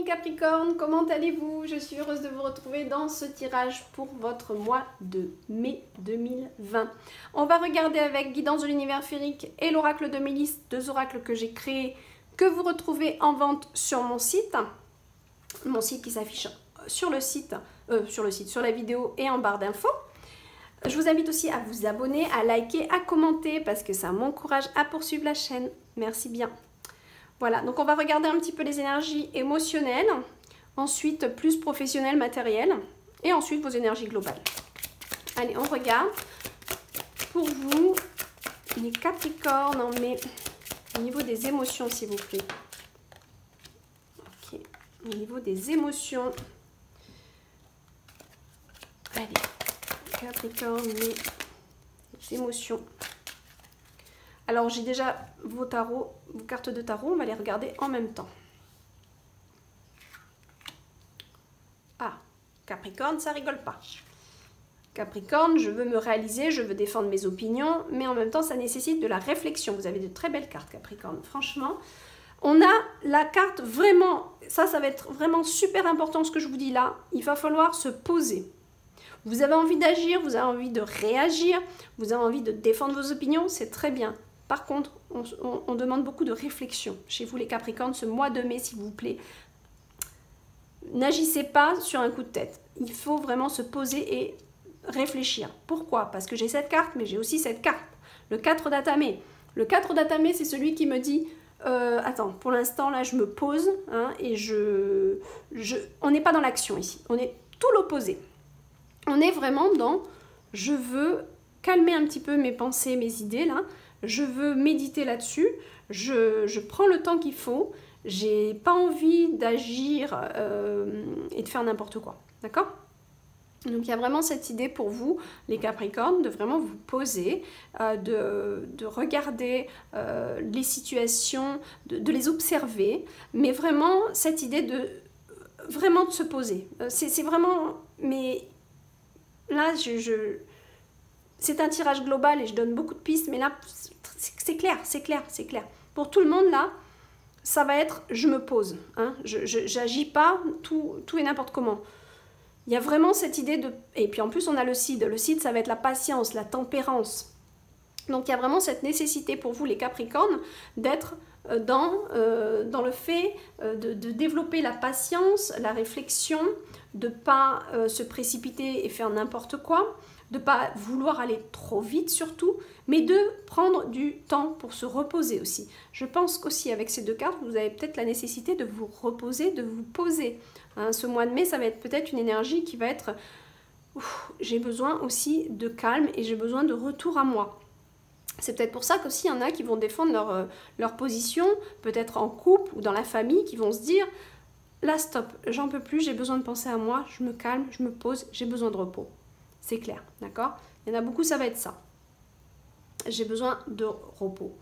mes Capricornes, comment allez-vous? Je suis heureuse de vous retrouver dans ce tirage pour votre mois de mai 2020. On va regarder avec Guidance de l'univers féerique et l'oracle de Mélis, deux oracles que j'ai créés, que vous retrouvez en vente sur mon site qui s'affiche sur le site, sur la vidéo et en barre d'infos. Je vous invite aussi à vous abonner, à liker, à commenter parce que ça m'encourage à poursuivre la chaîne. Merci bien. Voilà, donc on va regarder un petit peu les énergies émotionnelles, ensuite plus professionnelles, matérielles, et ensuite vos énergies globales. Allez, on regarde pour vous, les Capricornes, au niveau des émotions, s'il vous plaît. Ok, au niveau des émotions. Allez, Capricorne, les émotions. Alors, j'ai déjà vos tarots, vos cartes de tarot, on va les regarder en même temps. Ah, Capricorne, ça rigole pas. Capricorne, je veux me réaliser, je veux défendre mes opinions, mais en même temps, ça nécessite de la réflexion. Vous avez de très belles cartes, Capricorne. Franchement, on a la carte vraiment, ça va être vraiment super important ce que je vous dis là. Il va falloir se poser. Vous avez envie d'agir, vous avez envie de réagir, vous avez envie de défendre vos opinions, c'est très bien. Par contre, on demande beaucoup de réflexion chez vous les Capricornes, ce mois de mai, s'il vous plaît. N'agissez pas sur un coup de tête. Il faut vraiment se poser et réfléchir. Pourquoi? Parce que j'ai cette carte, mais j'ai aussi cette carte. Le 4 d'Atamé. Le 4 d'Atamé, c'est celui qui me dit attends, pour l'instant, là, je me pose hein, et on n'est pas dans l'action ici. On est tout l'opposé. On est vraiment dans je veux calmer un petit peu mes pensées, mes idées, là. Je veux méditer là-dessus, je prends le temps qu'il faut, j'ai pas envie d'agir et de faire n'importe quoi, d'accord? Donc il y a vraiment cette idée pour vous, les Capricornes, de vraiment vous poser, de regarder les situations, de les observer, mais vraiment cette idée de se poser. C'est vraiment, mais là c'est un tirage global et je donne beaucoup de pistes, mais là, c'est clair, c'est clair, c'est clair. Pour tout le monde, là, ça va être je me pose. Hein, je n'agis pas tout et n'importe comment. Il y a vraiment cette idée de... Et puis en plus, on a le Cid. Le Cid, ça va être la patience, la tempérance. Donc il y a vraiment cette nécessité pour vous, les Capricornes, d'être dans le fait de développer la patience, la réflexion, de ne pas se précipiter et faire n'importe quoi, de ne pas vouloir aller trop vite surtout, mais de prendre du temps pour se reposer aussi. Je pense qu'aussi avec ces deux cartes, vous avez peut-être la nécessité de vous reposer, de vous poser. Hein, ce mois de mai, ça va être peut-être une énergie qui va être... J'ai besoin aussi de calme et j'ai besoin de retour à moi. C'est peut-être pour ça qu'aussi il y en a qui vont défendre leur position, peut-être en couple ou dans la famille, qui vont se dire « Là, stop, j'en peux plus, j'ai besoin de penser à moi, je me calme, je me pose, j'ai besoin de repos. » C'est clair, d'accord? Il y en a beaucoup, ça va être ça. J'ai besoin de repos.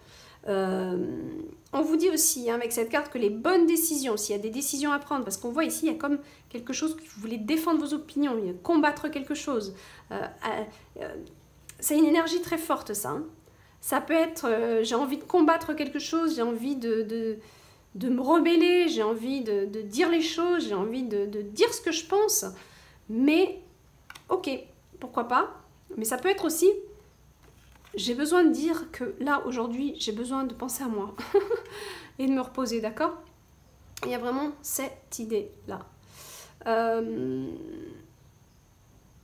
On vous dit aussi, hein, avec cette carte, que les bonnes décisions, s'il y a des décisions à prendre, parce qu'on voit ici, il y a comme quelque chose que vous voulez défendre vos opinions, combattre quelque chose. C'est une énergie très forte, ça. Hein. Ça peut être, j'ai envie de combattre quelque chose, j'ai envie de me rebeller, j'ai envie de dire les choses, j'ai envie de dire ce que je pense. Mais, ok, pourquoi pas? Mais ça peut être aussi, j'ai besoin de dire que là, aujourd'hui, j'ai besoin de penser à moi et de me reposer, d'accord? Il y a vraiment cette idée-là.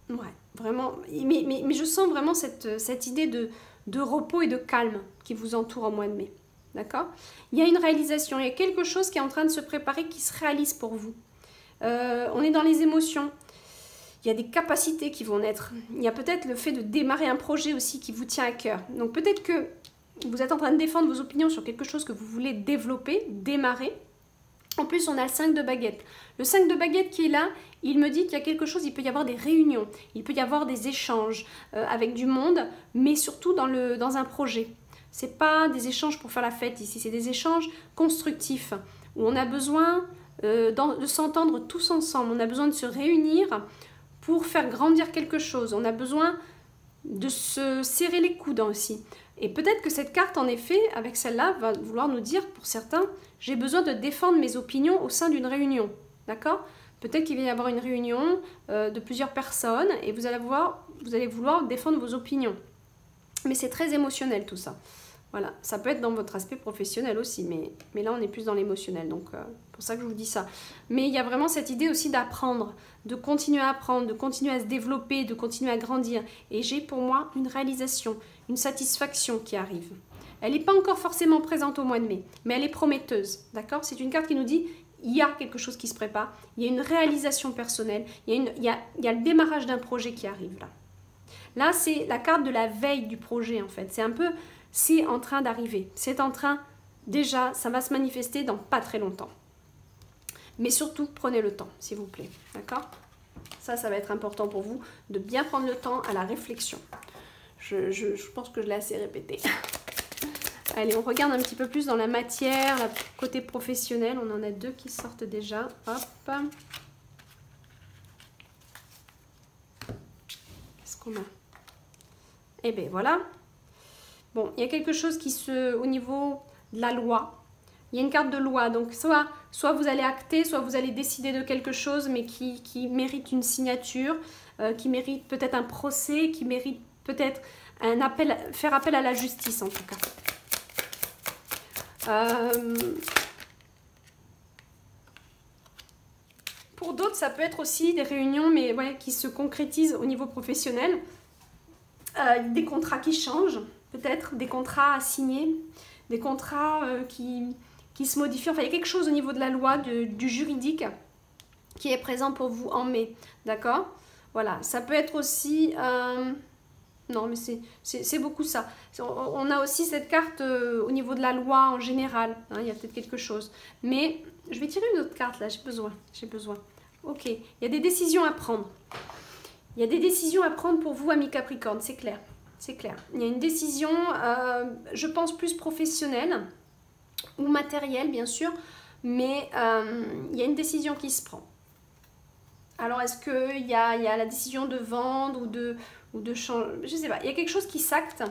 Ouais, vraiment. Mais je sens vraiment cette idée de repos et de calme qui vous entoure au mois de mai, d'accord? Il y a une réalisation, il y a quelque chose qui est en train de se préparer qui se réalise pour vous. On est dans les émotions. Il y a des capacités qui vont naître. Il y a peut-être le fait de démarrer un projet aussi qui vous tient à cœur. Donc peut-être que vous êtes en train de défendre vos opinions sur quelque chose que vous voulez développer, démarrer. En plus, on a le 5 de baguette. Le 5 de baguette qui est là, il me dit qu'il y a quelque chose, il peut y avoir des réunions, il peut y avoir des échanges avec du monde, mais surtout dans un projet. Ce n'est pas des échanges pour faire la fête ici, c'est des échanges constructifs, où on a besoin de s'entendre tous ensemble, on a besoin de se réunir pour faire grandir quelque chose. On a besoin de se serrer les coudes aussi. Et peut-être que cette carte, en effet, avec celle-là, va vouloir nous dire, pour certains, j'ai besoin de défendre mes opinions au sein d'une réunion. d'accord? Peut-être qu'il va y avoir une réunion de plusieurs personnes et vous allez vouloir défendre vos opinions. Mais c'est très émotionnel tout ça. Voilà, ça peut être dans votre aspect professionnel aussi, mais là on est plus dans l'émotionnel, donc pour ça que je vous dis ça. Mais il y a vraiment cette idée aussi d'apprendre, de continuer à apprendre, de continuer à se développer, de continuer à grandir. Et j'ai pour moi une réalisation, une satisfaction qui arrive. Elle n'est pas encore forcément présente au mois de mai, mais elle est prometteuse, d'accord? C'est une carte qui nous dit, il y a quelque chose qui se prépare, il y a une réalisation personnelle, il y a le démarrage d'un projet qui arrive là. Là, c'est la carte de la veille du projet en fait, c'est un peu... C'est en train d'arriver, c'est en train, déjà, ça va se manifester dans pas très longtemps. Mais surtout, prenez le temps, s'il vous plaît, d'accord? Ça va être important pour vous, de bien prendre le temps à la réflexion. Je pense que je l'ai assez répété. Allez, on regarde un petit peu plus dans la matière, côté professionnel, on en a deux qui sortent déjà, hop. Qu'est-ce qu'on a? Eh bien, voilà. Bon, il y a quelque chose au niveau de la loi, il y a une carte de loi, donc soit vous allez acter, soit vous allez décider de quelque chose, mais qui mérite une signature, qui mérite peut-être un procès, qui mérite peut-être faire appel à la justice en tout cas. Pour d'autres, ça peut être aussi des réunions, mais ouais, qui se concrétisent au niveau professionnel, des contrats qui changent. Peut-être des contrats à signer, des contrats qui se modifient. Enfin, il y a quelque chose au niveau de la loi, du juridique, qui est présent pour vous en mai. D'accord? Voilà, ça peut être aussi... non, mais c'est beaucoup ça. On a aussi cette carte au niveau de la loi en général. Hein, il y a peut-être quelque chose. Mais je vais tirer une autre carte là, j'ai besoin. Ok, il y a des décisions à prendre. Il y a des décisions à prendre pour vous, amis Capricorne, c'est clair. C'est clair. Il y a une décision, je pense, plus professionnelle ou matérielle, bien sûr, mais il y a une décision qui se prend. Alors, est-ce qu'il y a la décision de vendre ou de changer? Je ne sais pas. Il y a quelque chose qui s'acte,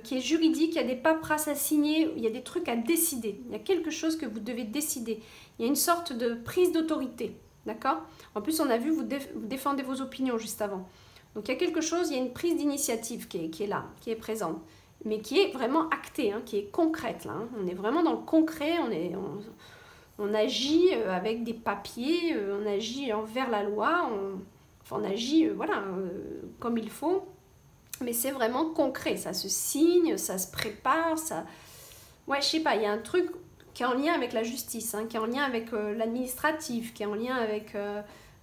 qui est juridique, il y a des paperasses à signer, il y a des trucs à décider. Il y a quelque chose que vous devez décider. Il y a une sorte de prise d'autorité, d'accord? En plus, on a vu, vous défendez vos opinions juste avant. Donc il y a quelque chose, il y a une prise d'initiative qui est là, qui est présente, mais qui est vraiment actée, hein, qui est concrète. Là, hein. On est vraiment dans le concret, on agit avec des papiers, on agit envers la loi, on agit voilà, comme il faut, mais c'est vraiment concret, ça se signe, ça se prépare, ça... Ouais, je sais pas, il y a un truc qui est en lien avec la justice, hein, qui est en lien avec l'administratif, qui est en lien avec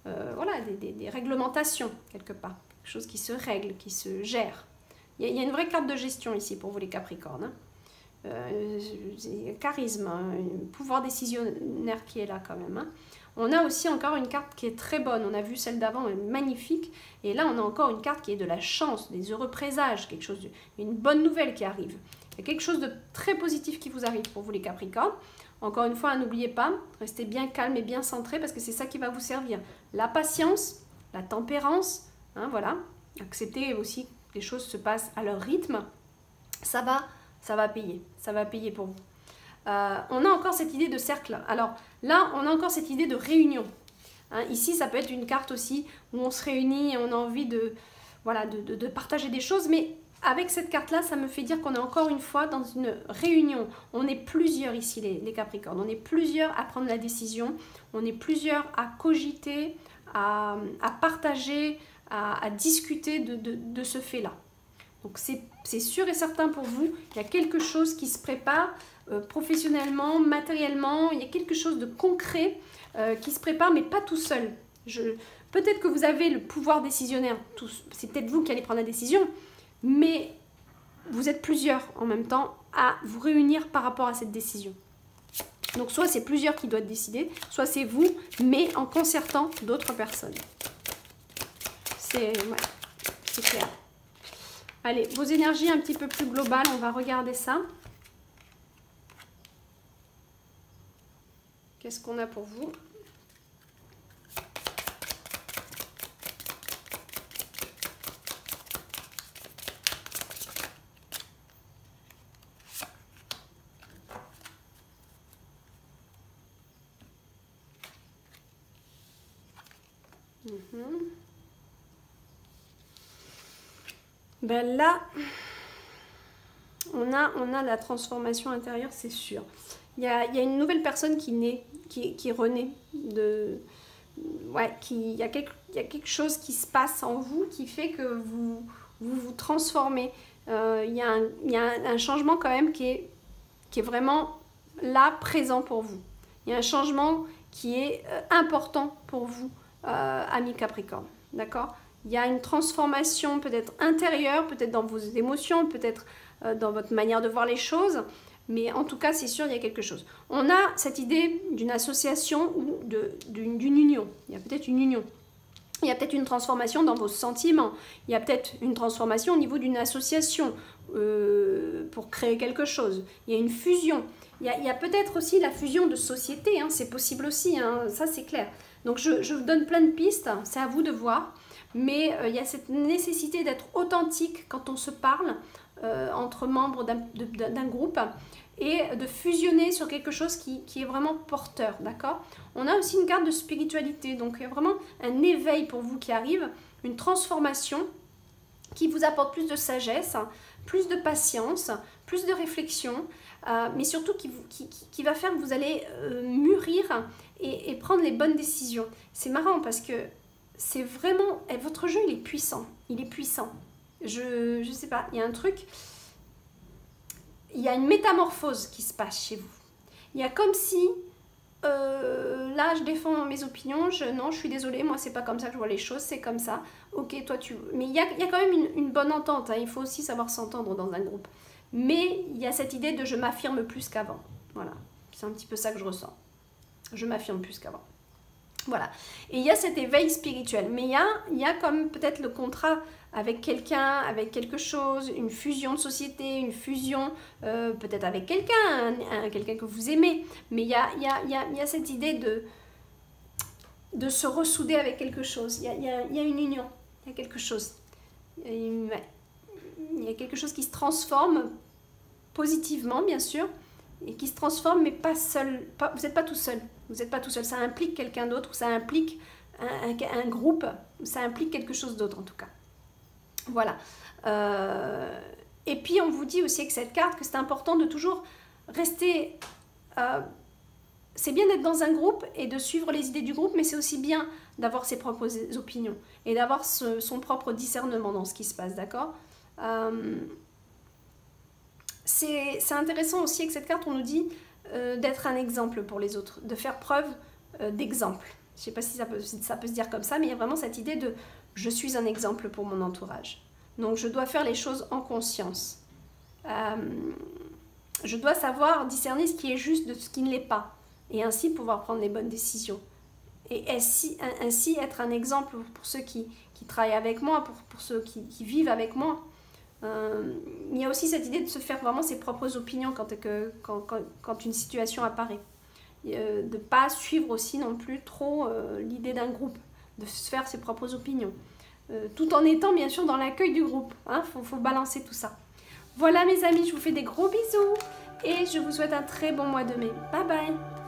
voilà, des réglementations, quelque part. Quelque chose qui se règle, qui se gère. Il y a une vraie carte de gestion ici pour vous les Capricornes. Hein. Charisme, hein, pouvoir décisionnaire qui est là quand même. Hein. On a aussi encore une carte qui est très bonne. On a vu celle d'avant, magnifique. Et là, on a encore une carte qui est de la chance, des heureux présages, une bonne nouvelle qui arrive. Il y a quelque chose de très positif qui vous arrive pour vous les Capricornes. Encore une fois, n'oubliez pas, restez bien calme et bien centré parce que c'est ça qui va vous servir. La patience, la tempérance, hein, voilà. Acceptez aussi que les choses se passent à leur rythme. Ça va payer pour vous. On a encore cette idée de cercle. Alors là, on a encore cette idée de réunion. Hein, ici, ça peut être une carte aussi où on se réunit et on a envie de partager des choses, mais avec cette carte-là, ça me fait dire qu'on est encore une fois dans une réunion. On est plusieurs ici, les Capricornes. On est plusieurs à prendre la décision. On est plusieurs à cogiter, à partager, à discuter de ce fait-là. Donc c'est sûr et certain pour vous, il y a quelque chose qui se prépare professionnellement, matériellement. Il y a quelque chose de concret qui se prépare, mais pas tout seul. Peut-être que vous avez le pouvoir décisionnaire. C'est peut-être vous qui allez prendre la décision. Mais vous êtes plusieurs en même temps à vous réunir par rapport à cette décision. Donc soit c'est plusieurs qui doivent décider, soit c'est vous, mais en concertant d'autres personnes. C'est clair. Allez, vos énergies un petit peu plus globales, on va regarder ça. Qu'est-ce qu'on a pour vous ? Ben là, on a la transformation intérieure, c'est sûr. Il y a une nouvelle personne qui naît, qui renaît. Ouais, il y a quelque chose qui se passe en vous qui fait que vous transformez. Il y a un changement quand même qui est vraiment là, présent pour vous. Il y a un changement qui est important pour vous, amis Capricorne. D'accord? Il y a une transformation peut-être intérieure, peut-être dans vos émotions, peut-être dans votre manière de voir les choses. Mais en tout cas, c'est sûr, il y a quelque chose. On a cette idée d'une association ou d'une union. Il y a peut-être une union. Il y a peut-être une transformation dans vos sentiments. Il y a peut-être une transformation au niveau d'une association pour créer quelque chose. Il y a une fusion. Il y a peut-être aussi la fusion de sociétés. Hein, c'est possible aussi, hein, ça c'est clair. Donc je vous donne plein de pistes, c'est à vous de voir. Mais il y a cette nécessité d'être authentique quand on se parle entre membres d'un groupe et de fusionner sur quelque chose qui est vraiment porteur, d'accord? On a aussi une carte de spiritualité, donc il y a vraiment un éveil pour vous qui arrive, une transformation qui vous apporte plus de sagesse, plus de patience, plus de réflexion, mais surtout qui va faire que vous allez mûrir et prendre les bonnes décisions. C'est marrant parce que c'est vraiment... Votre jeu, il est puissant. Il est puissant. Je sais pas, il y a un truc... Il y a une métamorphose qui se passe chez vous. Il y a comme si... là, je défends mes opinions. Non, je suis désolée, moi, c'est pas comme ça que je vois les choses. C'est comme ça. Ok, toi, tu... Mais il y a quand même une bonne entente. Hein. Il faut aussi savoir s'entendre dans un groupe. Mais il y a cette idée de je m'affirme plus qu'avant. Voilà. C'est un petit peu ça que je ressens. Je m'affirme plus qu'avant. Voilà. Et il y a cet éveil spirituel. Mais il y a comme peut-être le contrat avec quelqu'un, avec quelque chose, une fusion de société, une fusion peut-être avec quelqu'un, quelqu'un que vous aimez. Mais il y a cette idée de se ressouder avec quelque chose. Il y a une union. Il y a quelque chose. Il y a quelque chose qui se transforme positivement, bien sûr, et qui se transforme, mais pas seul. Vous n'êtes pas tout seul. Vous n'êtes pas tout seul. Ça implique quelqu'un d'autre, ça implique un groupe, ça implique quelque chose d'autre en tout cas. Voilà. Et puis on vous dit aussi avec cette carte que c'est important de toujours rester... c'est bien d'être dans un groupe et de suivre les idées du groupe, mais c'est aussi bien d'avoir ses propres opinions et d'avoir son propre discernement dans ce qui se passe, d'accord? C'est intéressant aussi avec cette carte, on nous dit d'être un exemple pour les autres, de faire preuve d'exemple. Je ne sais pas si ça peut se dire comme ça, mais il y a vraiment cette idée de « je suis un exemple pour mon entourage ». Donc je dois faire les choses en conscience. Je dois savoir discerner ce qui est juste de ce qui ne l'est pas, et ainsi pouvoir prendre les bonnes décisions. Et ainsi être un exemple pour ceux qui travaillent avec moi, pour ceux qui vivent avec moi. Il y a aussi cette idée de se faire vraiment ses propres opinions quand une situation apparaît. De ne pas suivre aussi non plus trop l'idée d'un groupe, de se faire ses propres opinions. Tout en étant bien sûr dans l'accueil du groupe. Hein, faut balancer tout ça. Voilà mes amis, je vous fais des gros bisous et je vous souhaite un très bon mois de mai. Bye bye!